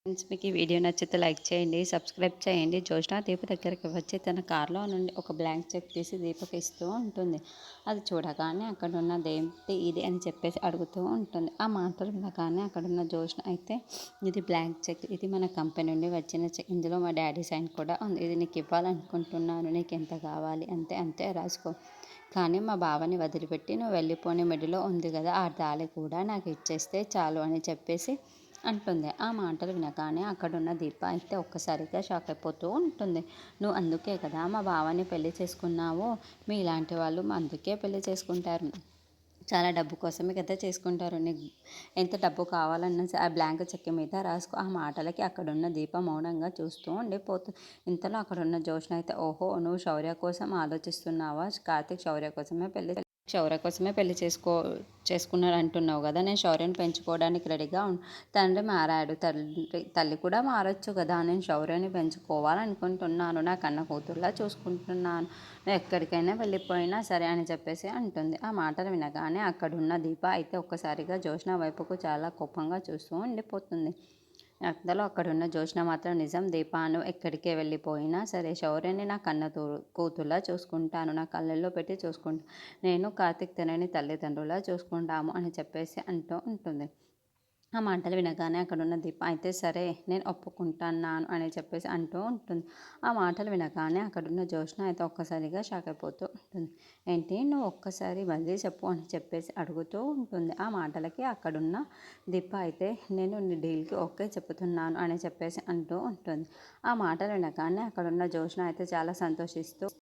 Friends మీకు ఈ video నచ్చితే లైక్ చేయండి, సబ్స్క్రైబ్ చేయండి. జోష్నా దీప దగ్గరికి వచ్చి తన కార్లో నుండి ఒక బ్లాంక్ చెక్ తీసి దీపకి ఇస్తూ ఉంటుంది. అది చూడగానే అక్కడున్న దేంటి ఇది అని చెప్పేసి అడుగుతూ ఉంటుంది. ఆ మాటలు వినగానే అక్కడున్న జోష్న అయితే ఇది బ్లాంక్ చెక్, ఇది మన కంపెనీ నుండి వచ్చిన చెక్, ఇందులో మా డాడీ సైన్ కూడా ఉంది. ఇది నీకు ఇవ్వాలనుకుంటున్నాను, నీకు ఎంత కావాలి అంతే అంతే రాసుకో, కానీ మా బావని వదిలిపెట్టి నువ్వు వెళ్ళిపోని మెడలో ఉంది కదా ఆ తాళి కూడా నాకు ఇచ్చేస్తే చాలు అని చెప్పేసి అంటుంది. ఆ మాటలు వినగానే అక్కడున్న దీప అయితే ఒక్కసారిగా షాక్ అయిపోతూ ఉంటుంది. నువ్వు అందుకే కదా మా బావని పెళ్లి చేసుకున్నావు, మీ ఇలాంటి వాళ్ళు అందుకే పెళ్లి చేసుకుంటారు, చాలా డబ్బు కోసమే కదా చేసుకుంటారు, నీకు ఎంత డబ్బు కావాలన్నా ఆ బ్లాంక్ చెక్ మీద రాసుకో. ఆ మాటలకి అక్కడున్న దీప మౌనంగా చూస్తూ ఉండిపోతుంది. ఇంతలో అక్కడున్న జోష్న అయితే ఓహో నువ్వు శౌర్య కోసం ఆలోచిస్తున్నావా, కార్తీక్ శౌర్య కోసమే పెళ్లి చేసుకున్నాడు అంటున్నావు కదా, నేను శౌర్యని పెంచుకోవడానికి రెడీగా తండ్రి మారాడు, తల్లి కూడా మారచ్చు కదా, నేను శౌర్యని పెంచుకోవాలనుకుంటున్నాను, నా కన్న కూతుర్లా చూసుకుంటున్నాను, నువ్వు ఎక్కడికైనా వెళ్ళిపోయినా సరే అని చెప్పేసి అంటుంది. ఆ మాటలు వినగానే అక్కడున్న దీప అయితే ఒక్కసారిగా జోష్న వైపుకు చాలా కోపంగా చూస్తూ ఉండిపోతుంది. అంతలో అక్కడున్న జోష్న మాత్రం నిజం దీపాను ఎక్కడికే వెళ్ళిపోయినా సరే శౌర్యని నా కన్న కూతుర్లా చూసుకుంటాను, నా కళ్ళల్లో పెట్టి చూసుకుంటాను, నేను కార్తీక్ తనని తల్లిదండ్రులా చూసుకుంటాము అని చెప్పేసి అంటూ ఉంటుంది. ఆ మాటలు వినగానే అక్కడున్న దీప అయితే సరే నేను ఒప్పుకుంటున్నాను అని చెప్పేసి అంటూ ఉంటుంది. ఆ మాటలు వినగానే అక్కడున్న జోష్న అయితే ఒక్కసారిగా షాక్ అయిపోతూ ఉంటుంది. ఏంటి నువ్వు ఒక్కసారి మళ్ళీ చెప్పు అని చెప్పేసి అడుగుతూ ఉంటుంది. ఆ మాటలకి అక్కడున్న దీప అయితే నేను నీ డీల్కి ఓకే చెప్తున్నాను అని చెప్పేసి అంటూ ఉంటుంది. ఆ మాటలు వినగానే అక్కడున్న జోష్న అయితే చాలా సంతోషిస్తూ